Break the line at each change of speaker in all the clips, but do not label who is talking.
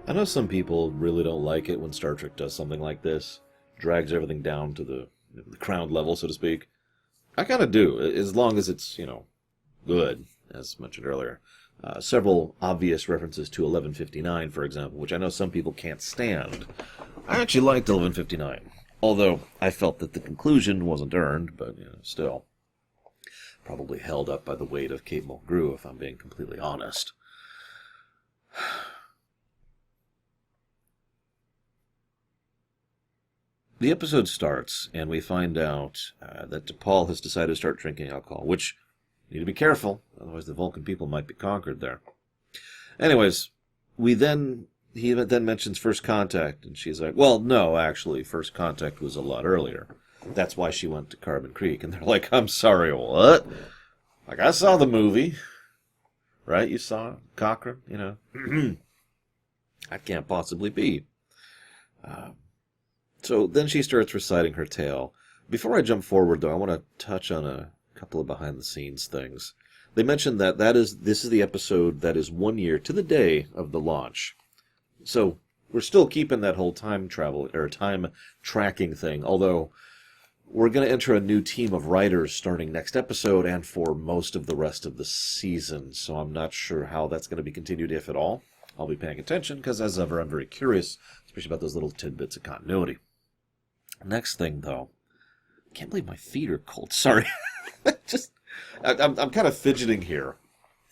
I know some people really don't like it when Star Trek does something like this, drags everything down to the ground level, so to speak. I kind of do, as long as it's, good, as mentioned earlier. Several obvious references to 1159, for example, which I know some people can't stand. I actually liked 1159, although I felt that the conclusion wasn't earned, but still. Probably held up by the weight of Kate Mulgrew, if I'm being completely honest. The episode starts, and we find out that T'Pol has decided to start drinking alcohol, which, you need to be careful, otherwise the Vulcan people might be conquered there. Anyways, he then mentions first contact, and she's like, well, no, actually, first contact was a lot earlier. That's why she went to Carbon Creek. And they're like, I'm sorry, what? Like, I saw the movie. Right? You saw Cochrane, That can't possibly be. So then she starts reciting her tale. Before I jump forward, though, I want to touch on a couple of behind-the-scenes things. They mentioned that this is the episode that is 1 year to the day of the launch. So we're still keeping that whole time travel, or time tracking thing, although we're going to enter a new team of writers starting next episode and for most of the rest of the season, so I'm not sure how that's going to be continued, if at all. I'll be paying attention, because as ever, I'm very curious, especially about those little tidbits of continuity. Next thing, though, I can't believe my feet are cold. Sorry. I'm kind of fidgeting here.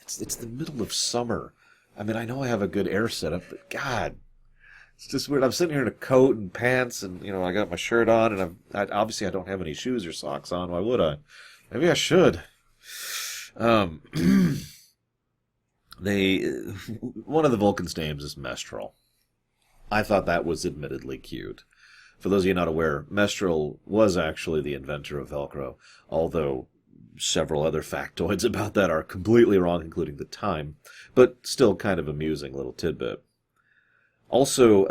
It's the middle of summer. I mean, I know I have a good air setup, but God, it's just weird. I'm sitting here in a coat and pants, and I got my shirt on, and obviously I don't have any shoes or socks on. Why would I? Maybe I should. One of the Vulcans' names is Mestral. I thought that was admittedly cute. For those of you not aware, Mestral was actually the inventor of Velcro, although several other factoids about that are completely wrong, including the time, but still kind of amusing little tidbit. Also,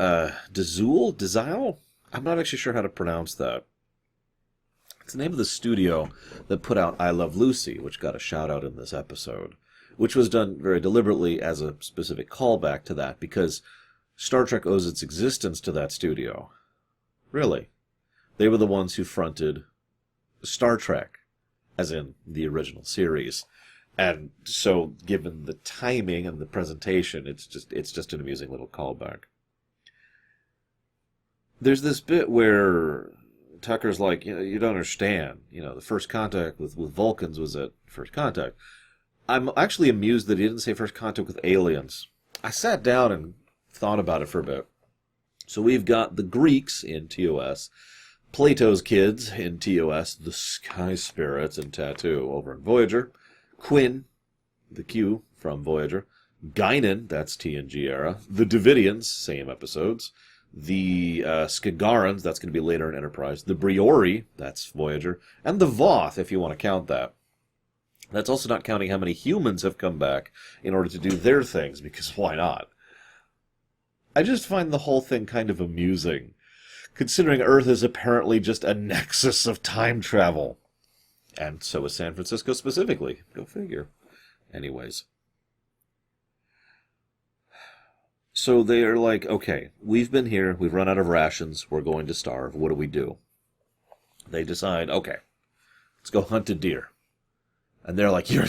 Dazul? I'm not actually sure how to pronounce that. It's the name of the studio that put out I Love Lucy, which got a shout-out in this episode, which was done very deliberately as a specific callback to that, because Star Trek owes its existence to that studio. Really. They were the ones who fronted Star Trek, as in the original series. And so, given the timing and the presentation, it's just an amusing little callback. There's this bit where Tucker's like, you don't understand. The first contact with Vulcans was at first contact. I'm actually amused that he didn't say first contact with aliens. I sat down and thought about it for a bit. So we've got the Greeks in TOS, Plato's kids in TOS, the Sky Spirits in Tattoo over in Voyager, Quinn, the Q from Voyager, Guinan, that's TNG era, the Davidians, same episodes, the Skagarans, that's going to be later in Enterprise, the Briori, that's Voyager, and the Voth, if you want to count that. That's also not counting how many humans have come back in order to do their things, because why not? I just find the whole thing kind of amusing, considering Earth is apparently just a nexus of time travel. And so is San Francisco specifically. Go figure. Anyways. So they are like, okay, we've been here, we've run out of rations, we're going to starve, what do? They decide, okay, let's go hunt a deer. And they're like, and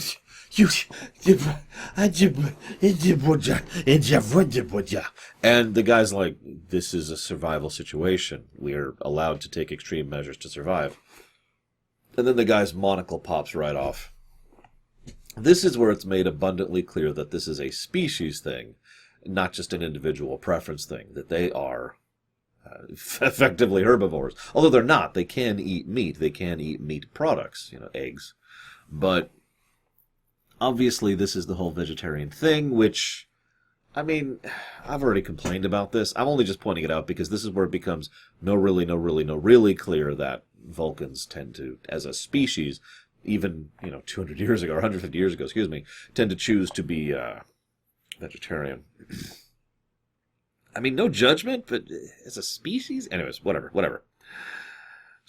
the guy's like, this is a survival situation. We are allowed to take extreme measures to survive. And then the guy's monocle pops right off. This is where it's made abundantly clear that this is a species thing, not just an individual preference thing, that they are effectively herbivores. Although they're not. They can eat meat. They can eat meat products, eggs. But obviously this is the whole vegetarian thing, which, I mean, I've already complained about this. I'm only just pointing it out because this is where it becomes no really clear that Vulcans tend to, as a species, even, 200 years ago, or 150 years ago, tend to choose to be vegetarian. I mean, no judgment, but as a species? Anyways, whatever.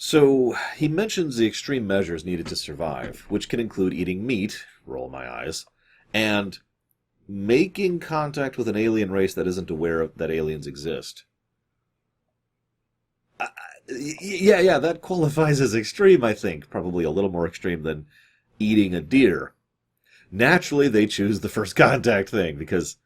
So, he mentions the extreme measures needed to survive, which can include eating meat, roll my eyes, and making contact with an alien race that isn't aware of that aliens exist. Yeah, that qualifies as extreme, I think. Probably a little more extreme than eating a deer. Naturally, they choose the first contact thing because.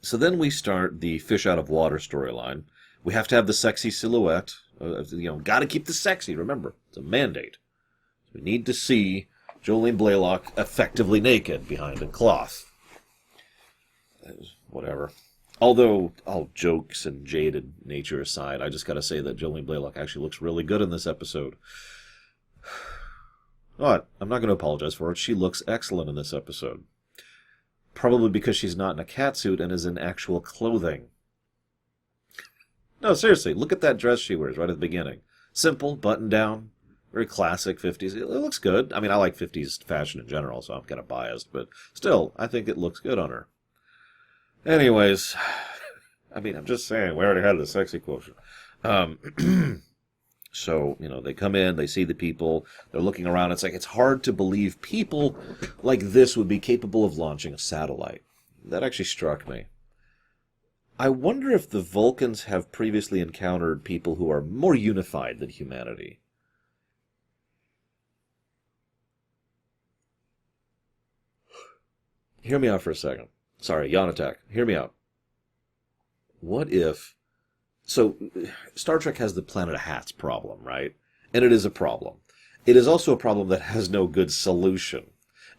So then we start the fish out of water storyline. We have to have the sexy silhouette. Got to keep the sexy. Remember, it's a mandate. We need to see Jolene Blaylock effectively naked behind a cloth. Whatever. Although, all jokes and jaded nature aside, I just got to say that Jolene Blaylock actually looks really good in this episode. But I'm not going to apologize for it. She looks excellent in this episode. Probably because she's not in a catsuit and is in actual clothing. No, seriously, look at that dress she wears right at the beginning. Simple, button down, very classic 50s. It looks good. I mean, I like 50s fashion in general, so I'm kind of biased, but still, I think it looks good on her. Anyways, I mean, I'm just saying, we already had the sexy quotient. So, they come in, they see the people, they're looking around. It's like, it's hard to believe people like this would be capable of launching a satellite. That actually struck me. I wonder if the Vulcans have previously encountered people who are more unified than humanity. Hear me out for a second. Sorry, yawn attack. Hear me out. What if... So, Star Trek has the Planet of Hats problem, right? And it is a problem. It is also a problem that has no good solution.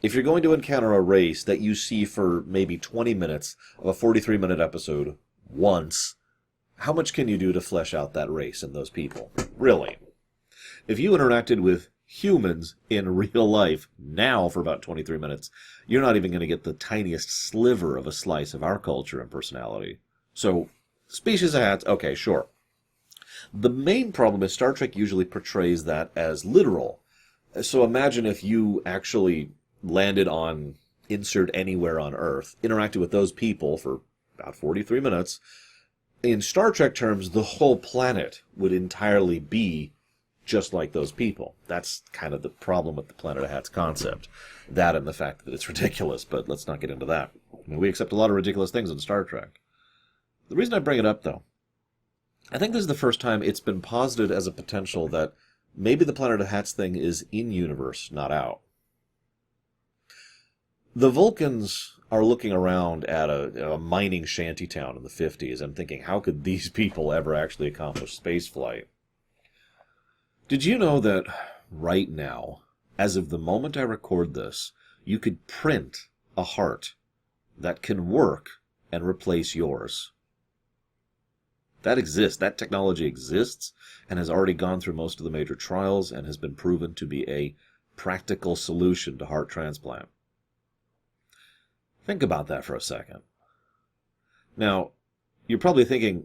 If you're going to encounter a race that you see for maybe 20 minutes of a 43-minute episode once, how much can you do to flesh out that race and those people? Really? If you interacted with humans in real life now for about 23 minutes, you're not even going to get the tiniest sliver of a slice of our culture and personality. So, species of hats, okay, sure. The main problem is Star Trek usually portrays that as literal. So imagine if you actually landed on insert anywhere on Earth, interacted with those people for about 43 minutes. In Star Trek terms, the whole planet would entirely be just like those people. That's kind of the problem with the Planet of Hats concept. That and the fact that it's ridiculous, but let's not get into that. I mean, we accept a lot of ridiculous things in Star Trek. The reason I bring it up, though, I think this is the first time it's been posited as a potential that maybe the Planet of Hats thing is in-universe, not out. The Vulcans are looking around at a mining shantytown in the 50s and thinking, how could these people ever actually accomplish spaceflight? Did you know that right now, as of the moment I record this, you could print a heart that can work and replace yours? That exists. That technology exists and has already gone through most of the major trials and has been proven to be a practical solution to heart transplant. Think about that for a second. Now, you're probably thinking,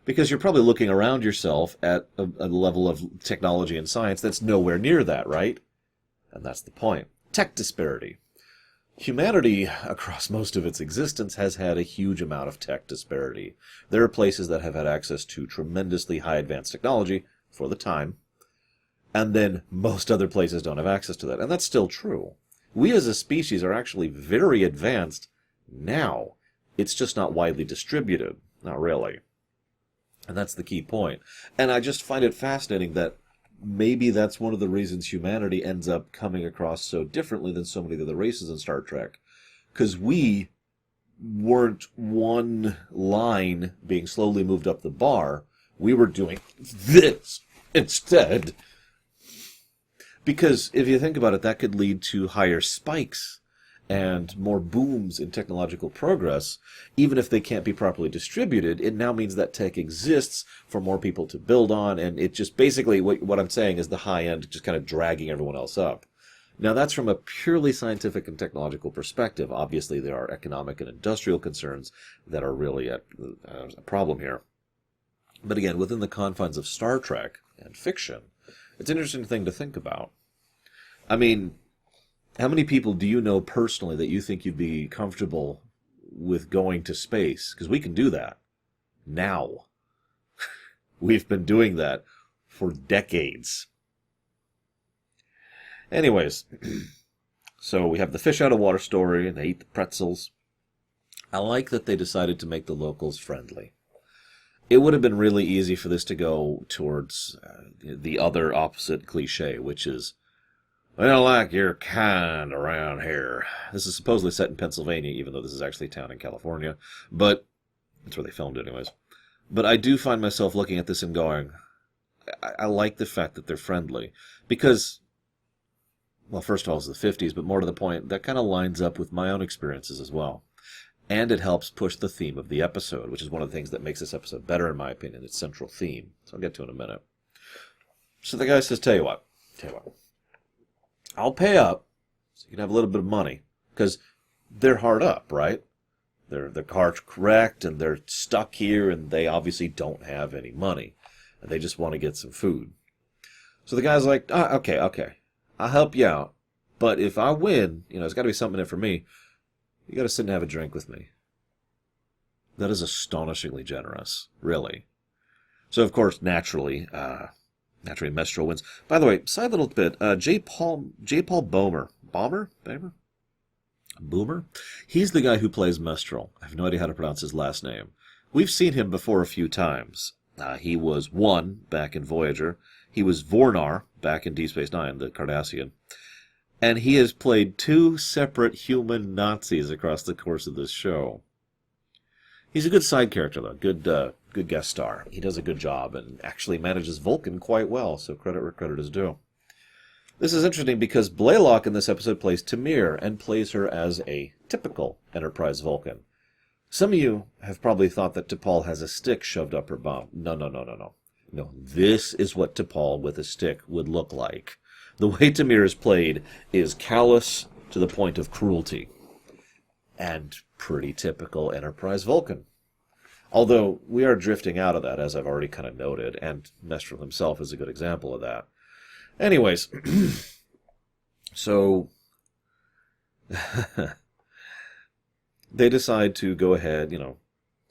because you're probably looking around yourself at a level of technology and science that's nowhere near that, right? And that's the point. Tech disparity. Humanity, across most of its existence, has had a huge amount of tech disparity. There are places that have had access to tremendously high advanced technology for the time, and then most other places don't have access to that. And that's still true. We as a species are actually very advanced now. It's just not widely distributed. Not really. And that's the key point. And I just find it fascinating that maybe that's one of the reasons humanity ends up coming across so differently than so many of the other races in Star Trek. Because we weren't one line being slowly moved up the bar. We were doing this instead. Because if you think about it, that could lead to higher spikes and more booms in technological progress. Even if they can't be properly distributed, it now means that tech exists for more people to build on, and it just basically, what I'm saying is the high end just kind of dragging everyone else up. Now that's from a purely scientific and technological perspective. Obviously there are economic and industrial concerns that are really a problem here. But again, within the confines of Star Trek and fiction, it's an interesting thing to think about. I mean, how many people do you know personally that you think you'd be comfortable with going to space? Because we can do that now. We've been doing that for decades. Anyways, So we have the fish out of water story, and they eat the pretzels. I like that they decided to make the locals friendly. It would have been really easy for this to go towards the other opposite cliche, which is, "We don't like your kind around here." This is supposedly set in Pennsylvania, even though this is actually a town in California. But that's where they filmed it anyways. But I do find myself looking at this and going, I like the fact that they're friendly. Because, well, first of all, it's the 50s, but more to the point, that kind of lines up with my own experiences as well. And it helps push the theme of the episode, which is one of the things that makes this episode better, in my opinion, its central theme. So I'll get to it in a minute. So the guy says, tell you what, I'll pay up so you can have a little bit of money. Because they're hard up, right? Their car's wrecked, and they're stuck here, and they obviously don't have any money. And they just want to get some food. So the guy's like, okay, I'll help you out. But if I win, there's got to be something in it for me. You got to sit and have a drink with me. That is astonishingly generous, really. So, of course, naturally, Mestral wins. By the way, side little bit, J. Paul Boomer? He's the guy who plays Mestral. I have no idea how to pronounce his last name. We've seen him before a few times. He was One back in Voyager. He was Vornar back in Deep Space Nine, the Cardassian. And he has played 2 separate human Nazis across the course of this show. He's a good side character, though. Good guest star. He does a good job and actually manages Vulcan quite well, so credit where credit is due. This is interesting because Blaylock in this episode plays Tamir and plays her as a typical Enterprise Vulcan. Some of you have probably thought that T'Pol has a stick shoved up her bum. No. No, this is what T'Pol with a stick would look like. The way Tamir is played is callous to the point of cruelty. And pretty typical Enterprise Vulcan. Although we are drifting out of that, as I've already kind of noted, and Mestral himself is a good example of that. Anyways, so they decide to go ahead,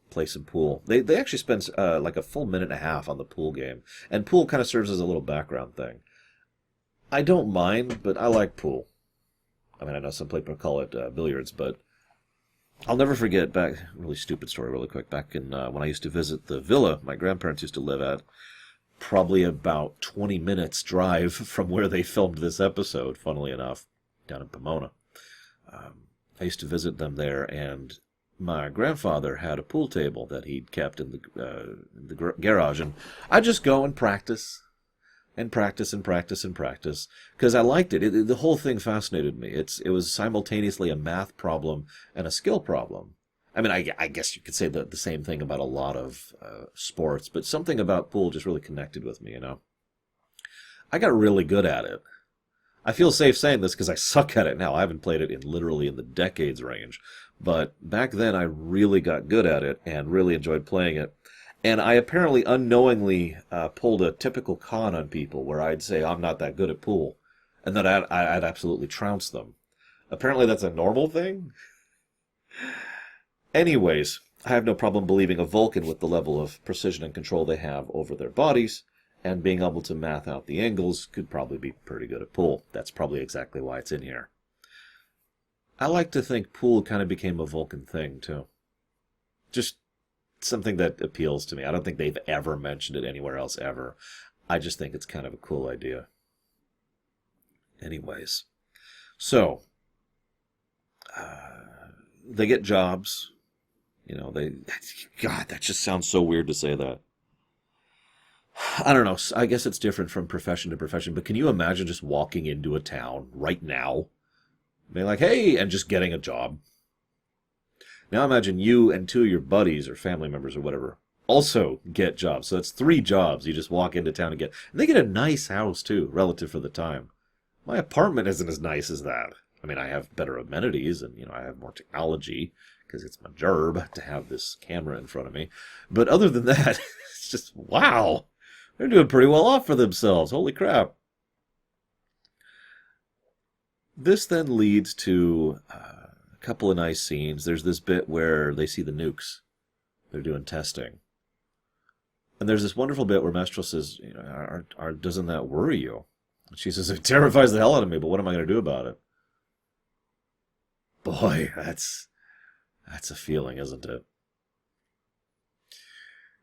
play some pool. They actually spend like a full minute and a half on the pool game, and pool kind of serves as a little background thing. I don't mind, but I like pool. I mean, I know some people call it billiards, but I'll never forget really stupid story really quick, back in when I used to visit the villa my grandparents used to live at, probably about 20 minutes drive from where they filmed this episode, funnily enough, down in Pomona. I used to visit them there, and my grandfather had a pool table that he'd kept in the garage, and I'd just go and practice. And practice, because I liked it. The whole thing fascinated me. It was simultaneously a math problem and a skill problem. I mean, I guess you could say the same thing about a lot of sports, but something about pool just really connected with me, I got really good at it. I feel safe saying this because I suck at it now. I haven't played it literally in the decades range. But back then, I really got good at it and really enjoyed playing it. And I apparently unknowingly pulled a typical con on people where I'd say I'm not that good at pool, and then I'd absolutely trounce them. Apparently that's a normal thing? Anyways, I have no problem believing a Vulcan with the level of precision and control they have over their bodies, and being able to math out the angles, could probably be pretty good at pool. That's probably exactly why it's in here. I like to think pool kind of became a Vulcan thing, too. Just something that appeals to me. I don't think they've ever mentioned it anywhere else ever. I just think it's kind of a cool idea. Anyways, so they get jobs. God, that just sounds so weird to say that. I don't know. I guess it's different from profession to profession, but can you imagine just walking into a town right now, being like, hey, and just getting a job? Now imagine you and 2 of your buddies or family members or whatever also get jobs. So that's 3 jobs you just walk into town and get. And they get a nice house, too, relative for the time. My apartment isn't as nice as that. I mean, I have better amenities and, I have more technology because it's my job to have this camera in front of me. But other than that, it's just, wow, they're doing pretty well off for themselves. Holy crap. This then leads to couple of nice scenes. There's this bit where they see the nukes. They're doing testing. And there's this wonderful bit where Mestral says, doesn't that worry you? And she says, it terrifies the hell out of me, but what am I going to do about it? Boy, that's a feeling, isn't it?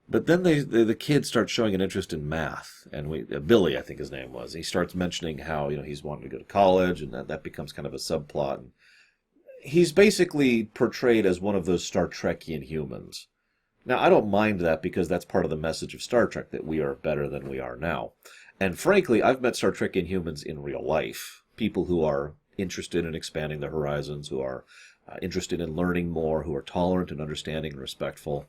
But then the kid starts showing an interest in math, and Billy, I think his name was. He starts mentioning how he's wanting to go to college, and that becomes kind of a subplot. And he's basically portrayed as one of those Star Trekian humans. Now, I don't mind that because that's part of the message of Star Trek, that we are better than we are now. And frankly, I've met Star Trekian humans in real life. People who are interested in expanding their horizons, who are interested in learning more, who are tolerant and understanding and respectful.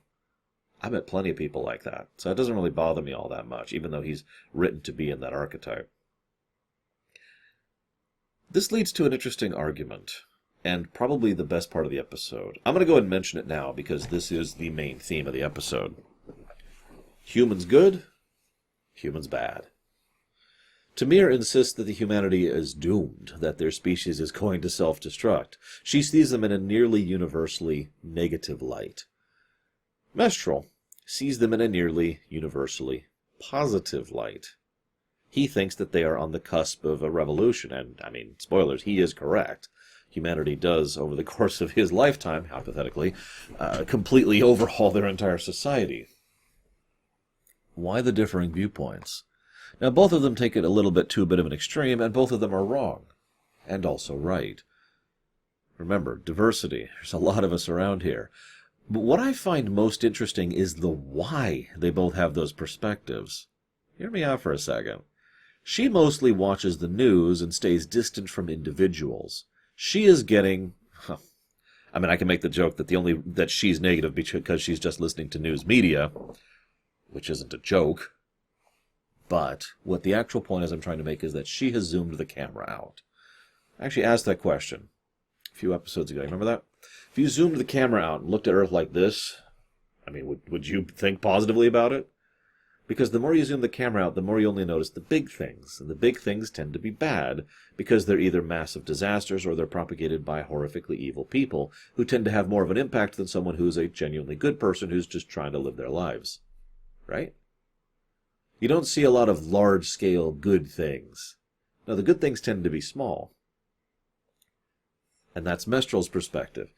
I've met plenty of people like that, so it doesn't really bother me all that much, even though he's written to be in that archetype. This leads to an interesting argument, and probably the best part of the episode. I'm going to go ahead and mention it now, because this is the main theme of the episode. Humans good, humans bad. Tamir insists that the humanity is doomed, that their species is going to self-destruct. She sees them in a nearly universally negative light. Mestral sees them in a nearly universally positive light. He thinks that they are on the cusp of a revolution, and, spoilers, he is correct. Humanity does, over the course of his lifetime, hypothetically, completely overhaul their entire society. Why the differing viewpoints? Now, both of them take it a little bit too bit of an extreme, and both of them are wrong, and also right. Remember, diversity. There's a lot of us around here. But what I find most interesting is the why they both have those perspectives. Hear me out for a second. She mostly watches the news and stays distant from individuals. She is getting... I can make the joke that she's negative because she's just listening to news media, which isn't a joke. But what the actual point is I'm trying to make is that she has zoomed the camera out. I actually asked that question a few episodes ago. Remember that? If you zoomed the camera out and looked at Earth like this, would you think positively about it? Because the more you zoom the camera out, the more you only notice the big things. And the big things tend to be bad, because they're either massive disasters or they're propagated by horrifically evil people, who tend to have more of an impact than someone who's a genuinely good person who's just trying to live their lives. Right? You don't see a lot of large-scale good things. No, the good things tend to be small. And that's Mestral's perspective.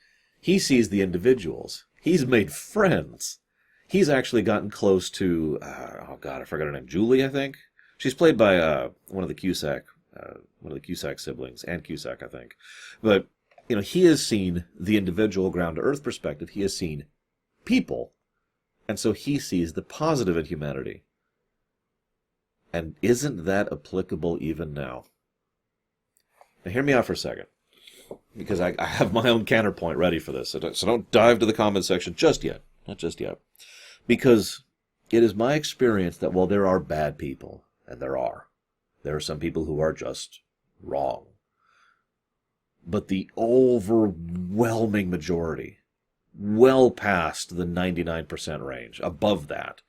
He sees the individuals. He's made friends. He's actually gotten close to, I forgot her name, Julie, I think. She's played by one of the Cusack siblings, and Cusack, I think. But, he has seen the individual ground-to-earth perspective. He has seen people. And so he sees the positive in humanity. And isn't that applicable even now? Now, hear me out for a second, because I have my own counterpoint ready for this. So don't dive to the comment section just yet. Not just yet. Because it is my experience that while there are bad people, and there are some people who are just wrong. But the overwhelming majority, well past the 99% range, above that,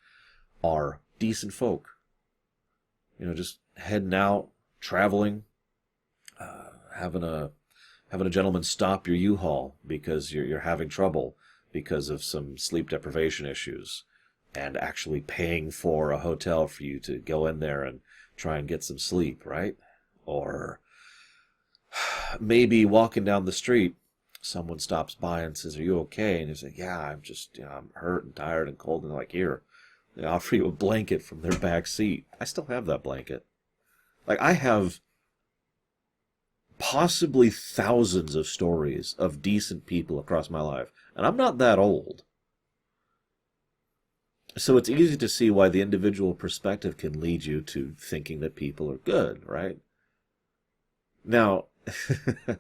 are decent folk. Just heading out, traveling, having a gentleman stop your U-Haul because you're having trouble because of some sleep deprivation issues, and actually paying for a hotel for you to go in there and try and get some sleep, right? Or maybe walking down the street, someone stops by and says, "Are you okay?" And you say, "Yeah, I'm hurt and tired and cold." And they're like, "Here." They offer you a blanket from their back seat. I still have that blanket. I have possibly thousands of stories of decent people across my life. And I'm not that old. So it's easy to see why the individual perspective can lead you to thinking that people are good, right? Now,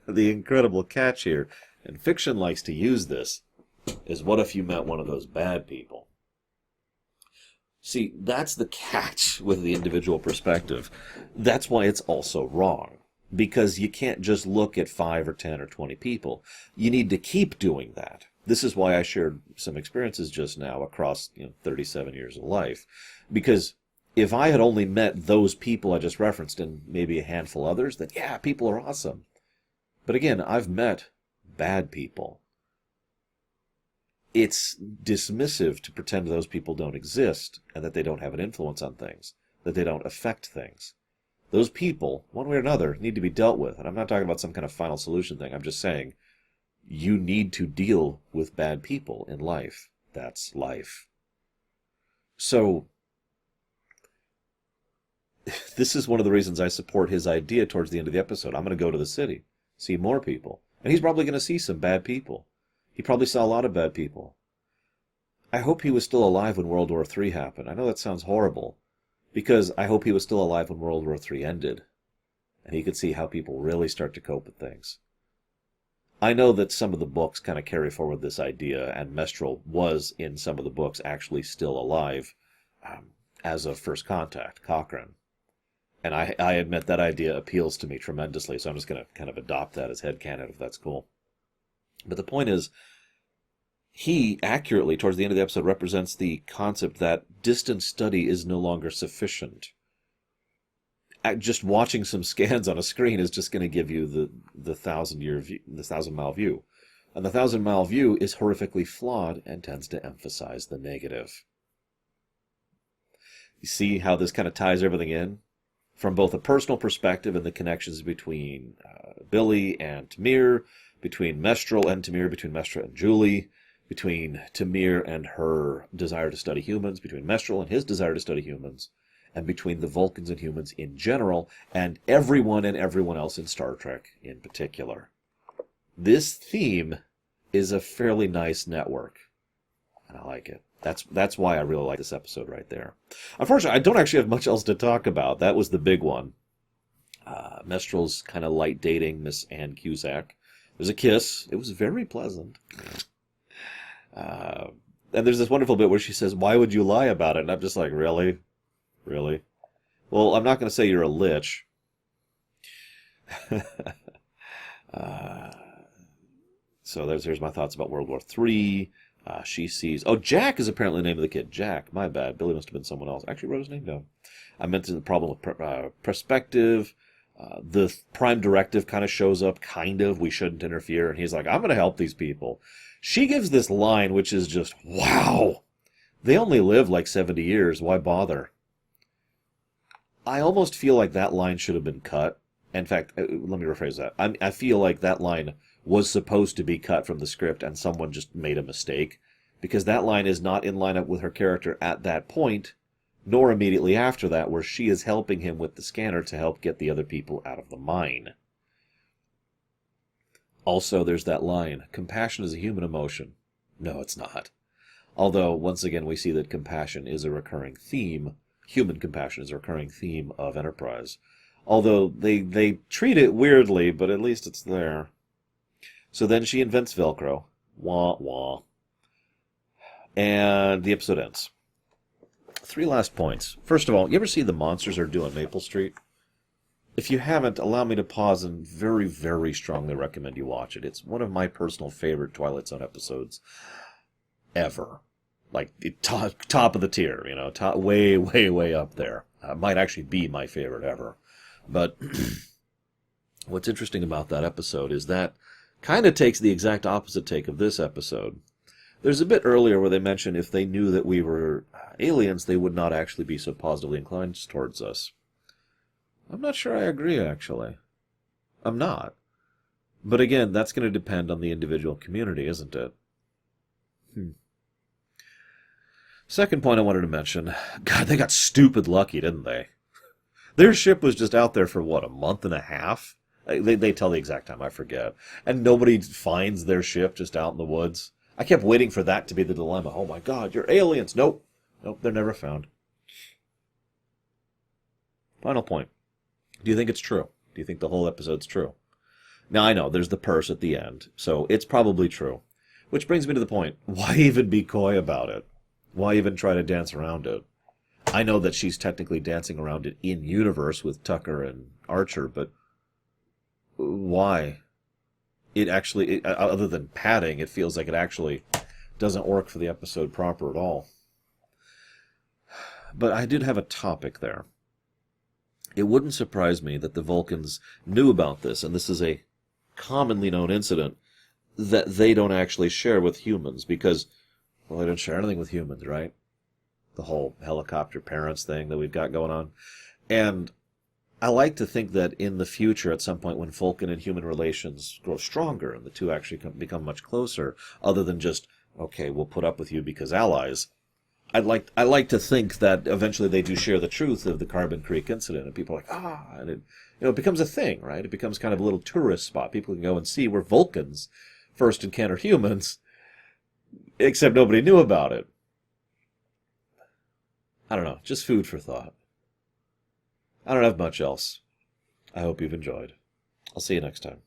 the incredible catch here, and fiction likes to use this, is what if you met one of those bad people? See, that's the catch with the individual perspective. That's why it's also wrong. Because you can't just look at 5 or 10 or 20 people. You need to keep doing that. This is why I shared some experiences just now across 37 years of life. Because if I had only met those people I just referenced and maybe a handful others, then yeah, people are awesome. But again, I've met bad people. It's dismissive to pretend those people don't exist and that they don't have an influence on things, that they don't affect things. Those people, one way or another, need to be dealt with. And I'm not talking about some kind of final solution thing. I'm just saying You need to deal with bad people in life. That's life. So, this is one of the reasons I support his idea towards the end of the episode. I'm going to go to the city, see more people. And he's probably going to see some bad people. He probably saw a lot of bad people. I hope he was still alive when World War III happened. I know that sounds horrible, because I hope he was still alive when World War III ended, and he could see how people really start to cope with things. I know that some of the books kind of carry forward this idea, and Mestral was, in some of the books, actually still alive as of First Contact, Cochrane. And I admit that idea appeals to me tremendously, so I'm just going to kind of adopt that as headcanon, if that's cool. But the point is, he accurately, towards the end of the episode, represents the concept that distant study is no longer sufficient. Just watching some scans on a screen is just going to give you the 1,000-year view, the 1,000-mile view. And the 1,000-mile view is horrifically flawed and tends to emphasize the negative. You see how this kind of ties everything in? From both a personal perspective and the connections between Billy and Tamir, between Mestral and Tamir, between Mestral and Julie, between Tamir and her desire to study humans, between Mestral and his desire to study humans, and between the Vulcans and humans in general, and everyone else in Star Trek in particular. This theme is a fairly nice network, and I like it. That's why I really like this episode right there. Unfortunately, I don't actually have much else to talk about. That was the big one. Mestral's kind of light dating Miss Ann Cusack. There's a kiss. It was very pleasant. And there's this wonderful bit where she says, "Why would you lie about it?" And I'm just like, really? Really? Well, I'm not going to say you're a lich. So there's my thoughts about World War III. She sees... Oh, Jack is apparently the name of the kid. Jack. My bad. Billy must have been someone else. I actually wrote his name down. I mentioned the problem with perspective. The prime directive kind of shows up, kind of. We shouldn't interfere. And he's like, I'm going to help these people. She gives this line, which is just, wow. They only live like 70 years. Why bother? I almost feel like that line should have been cut. In fact, let me rephrase that. I feel like that line was supposed to be cut from the script and someone just made a mistake, because that line is not in line up with her character at that point, nor immediately after that, where she is helping him with the scanner to help get the other people out of the mine. Also, there's that line, compassion is a human emotion. No, it's not. Although, once again, we see that compassion is a recurring theme. Human compassion is a recurring theme of Enterprise. Although they treat it weirdly, but at least it's there. So then she invents Velcro. Wah, wah. And the episode ends. 3 last points. First of all, you ever see The Monsters Are Due on Maple Street? If you haven't, allow me to pause and very, very strongly recommend you watch it. It's one of my personal favorite Twilight Zone episodes ever. Like, top of the tier, you know, way, way, way up there. Might actually be my favorite ever. But what's interesting about that episode is that kind of takes the exact opposite take of this episode. There's a bit earlier where they mention if they knew that we were aliens, they would not actually be so positively inclined towards us. I'm not sure I agree, actually. I'm not. But again, that's going to depend on the individual community, isn't it? Second point I wanted to mention. God, they got stupid lucky, didn't they? Their ship was just out there for, what, a month and a half? They tell the exact time, I forget. And nobody finds their ship just out in the woods. I kept waiting for that to be the dilemma. Oh my God, you're aliens. Nope. Nope, they're never found. Final point. Do you think it's true? Do you think the whole episode's true? Now, I know, there's the purse at the end, so it's probably true. Which brings me to the point. Why even be coy about it? Why even try to dance around it? I know that she's technically dancing around it in-universe with Tucker and Archer, but why? It actually, other than padding, it feels like it actually doesn't work for the episode proper at all. But I did have a topic there. It wouldn't surprise me that the Vulcans knew about this, and this is a commonly known incident that they don't actually share with humans, because, well, they don't share anything with humans, right? The whole helicopter parents thing that we've got going on. And I like to think that in the future, at some point, when Vulcan and human relations grow stronger and the two actually become much closer, other than just, okay, we'll put up with you because allies. I like to think that eventually they do share the truth of the Carbon Creek incident, and people are like, and it becomes a thing, right? It becomes kind of a little tourist spot. People can go and see where Vulcans first encountered humans, except nobody knew about it. I don't know, just food for thought. I don't have much else. I hope you've enjoyed. I'll see you next time.